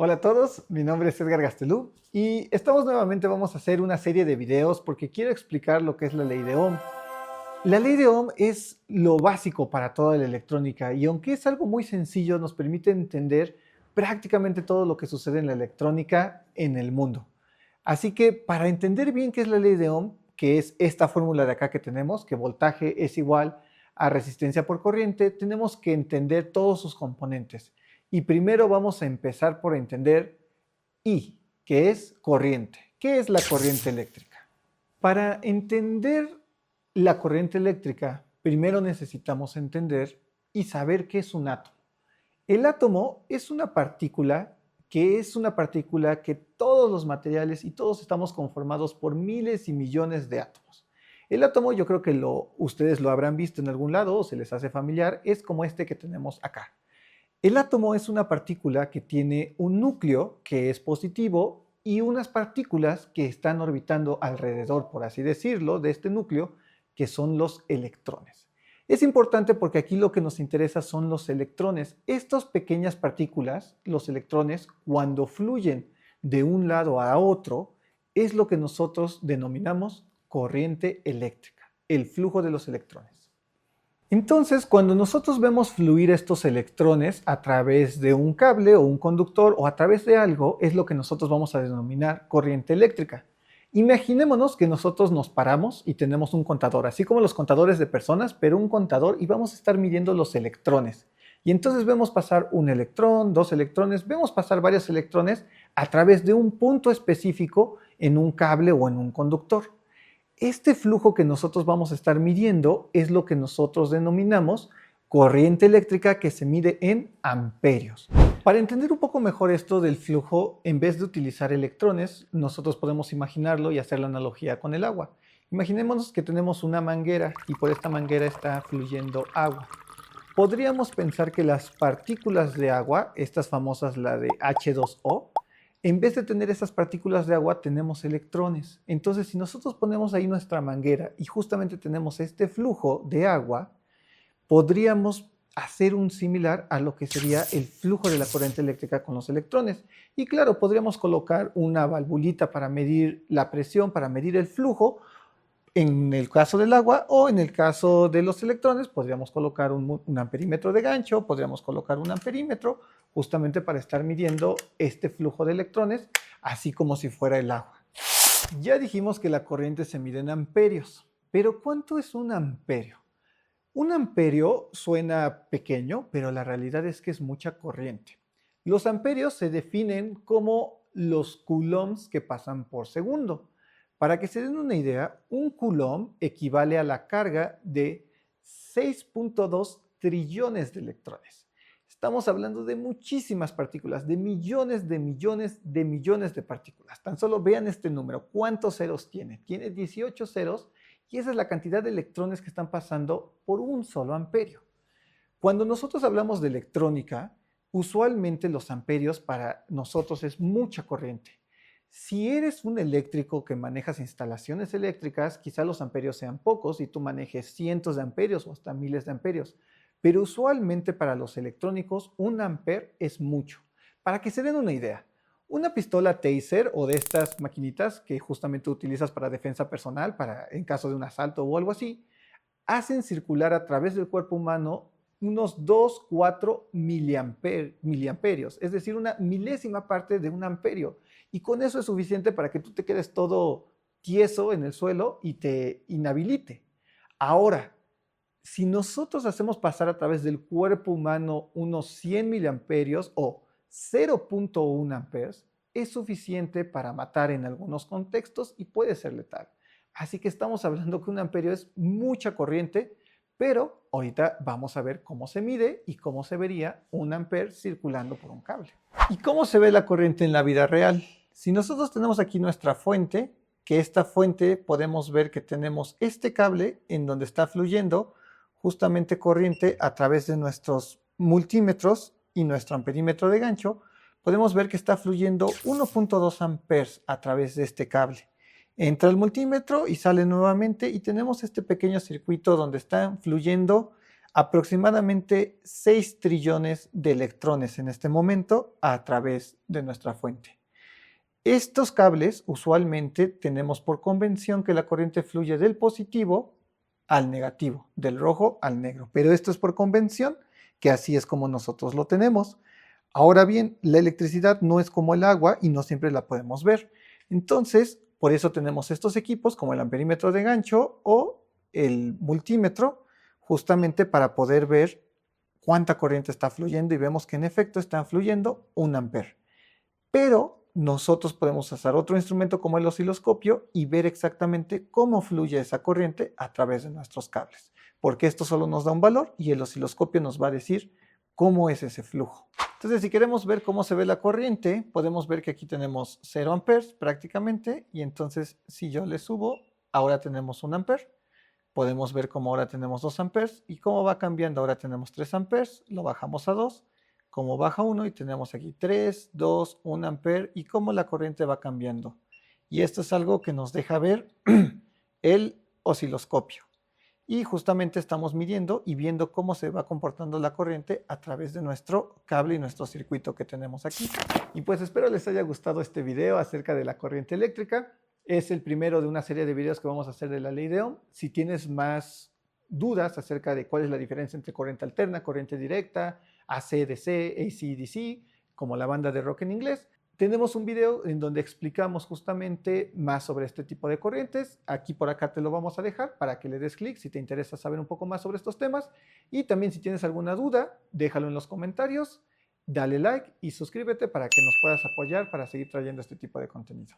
Hola a todos, mi nombre es Edgar Gastelú y vamos a hacer una serie de videos porque quiero explicar lo que es la ley de Ohm. La ley de Ohm es lo básico para toda la electrónica y aunque es algo muy sencillo, nos permite entender prácticamente todo lo que sucede en la electrónica en el mundo. Así que para entender bien qué es la ley de Ohm, que es esta fórmula de acá que tenemos, que voltaje es igual a resistencia por corriente, tenemos que entender todos sus componentes. Y primero vamos a empezar por entender I, que es corriente. ¿Qué es la corriente eléctrica? Para entender la corriente eléctrica, primero necesitamos entender y saber qué es un átomo. El átomo es una partícula que todos los materiales y todos estamos conformados por miles y millones de átomos. El átomo, yo creo que ustedes lo habrán visto en algún lado o se les hace familiar, es como este que tenemos acá. El átomo es una partícula que tiene un núcleo que es positivo y unas partículas que están orbitando alrededor, por así decirlo, de este núcleo, que son los electrones. Es importante porque aquí lo que nos interesa son los electrones. Estas pequeñas partículas, los electrones, cuando fluyen de un lado a otro, es lo que nosotros denominamos corriente eléctrica, el flujo de los electrones. Entonces, cuando nosotros vemos fluir estos electrones a través de un cable o un conductor o a través de algo, es lo que nosotros vamos a denominar corriente eléctrica. Imaginémonos que nosotros nos paramos y tenemos un contador, así como los contadores de personas, pero un contador y vamos a estar midiendo los electrones. Y entonces vemos pasar un electrón, dos electrones, vemos pasar varios electrones a través de un punto específico en un cable o en un conductor. Este flujo que nosotros vamos a estar midiendo es lo que nosotros denominamos corriente eléctrica, que se mide en amperios. Para entender un poco mejor esto del flujo, en vez de utilizar electrones, nosotros podemos imaginarlo y hacer la analogía con el agua. Imaginémonos que tenemos una manguera y por esta manguera está fluyendo agua. Podríamos pensar que las partículas de agua, estas famosas, la de H2O, en vez de tener esas partículas de agua, tenemos electrones. Entonces, si nosotros ponemos ahí nuestra manguera y justamente tenemos este flujo de agua, podríamos hacer un similar a lo que sería el flujo de la corriente eléctrica con los electrones. Y claro, podríamos colocar una valvulita para medir la presión, para medir el flujo, en el caso del agua, o en el caso de los electrones, podríamos colocar un amperímetro de gancho, podríamos colocar un amperímetro, justamente para estar midiendo este flujo de electrones, así como si fuera el agua. Ya dijimos que la corriente se mide en amperios, pero ¿cuánto es un amperio? Un amperio suena pequeño, pero la realidad es que es mucha corriente. Los amperios se definen como los coulombs que pasan por segundo. Para que se den una idea, un coulomb equivale a la carga de 6.2 trillones de electrones. Estamos hablando de muchísimas partículas, de millones de millones de millones de partículas. Tan solo vean este número, ¿cuántos ceros tiene? Tiene 18 ceros y esa es la cantidad de electrones que están pasando por un solo amperio. Cuando nosotros hablamos de electrónica, usualmente los amperios para nosotros es mucha corriente. Si eres un eléctrico que manejas instalaciones eléctricas, quizá los amperios sean pocos y tú manejes cientos de amperios o hasta miles de amperios. Pero usualmente para los electrónicos, un amper es mucho. Para que se den una idea, una pistola taser o de estas maquinitas que justamente utilizas para defensa personal, en caso de un asalto o algo así, hacen circular a través del cuerpo humano unos 2-4 miliamperios, es decir, una milésima parte de un amperio. Y con eso es suficiente para que tú te quedes todo tieso en el suelo y te inhabilite. Ahora, si nosotros hacemos pasar a través del cuerpo humano unos 100 miliamperios o 0.1 amperes, es suficiente para matar en algunos contextos y puede ser letal. Así que estamos hablando que un amperio es mucha corriente, pero ahorita vamos a ver cómo se mide y cómo se vería un amper circulando por un cable. ¿Y cómo se ve la corriente en la vida real? Si nosotros tenemos aquí nuestra fuente, que esta fuente podemos ver que tenemos este cable en donde está fluyendo justamente corriente a través de nuestros multímetros y nuestro amperímetro de gancho, podemos ver que está fluyendo 1.2 amperes a través de este cable. Entra el multímetro y sale nuevamente y tenemos este pequeño circuito donde están fluyendo aproximadamente 6 trillones de electrones en este momento a través de nuestra fuente. Estos cables usualmente tenemos por convención que la corriente fluye del positivo al negativo, del rojo al negro, pero esto es por convención, que así es como nosotros lo tenemos. Ahora bien, la electricidad no es como el agua y no siempre la podemos ver. Entonces, por eso tenemos estos equipos como el amperímetro de gancho o el multímetro, justamente para poder ver cuánta corriente está fluyendo y vemos que en efecto está fluyendo 1 amper. Pero nosotros podemos usar otro instrumento como el osciloscopio y ver exactamente cómo fluye esa corriente a través de nuestros cables, porque esto solo nos da un valor y el osciloscopio nos va a decir cómo es ese flujo. Entonces, si queremos ver cómo se ve la corriente, podemos ver que aquí tenemos 0 amperes prácticamente, y entonces si yo le subo, ahora tenemos 1 amper. Podemos ver cómo ahora tenemos 2 amperes y cómo va cambiando. Ahora tenemos 3 amperes, lo bajamos a 2, como baja 1 y tenemos aquí 3, 2, 1 amper y cómo la corriente va cambiando. Y esto es algo que nos deja ver el osciloscopio. Y justamente estamos midiendo y viendo cómo se va comportando la corriente a través de nuestro cable y nuestro circuito que tenemos aquí. Y pues espero les haya gustado este video acerca de la corriente eléctrica. Es el primero de una serie de videos que vamos a hacer de la ley de Ohm. Si tienes más dudas acerca de cuál es la diferencia entre corriente alterna, corriente directa, AC/DC, AC/DC, como la banda de rock en inglés, tenemos un video en donde explicamos justamente más sobre este tipo de corrientes. Aquí por acá te lo vamos a dejar para que le des clic si te interesa saber un poco más sobre estos temas. Y también si tienes alguna duda, déjalo en los comentarios, dale like y suscríbete para que nos puedas apoyar para seguir trayendo este tipo de contenido.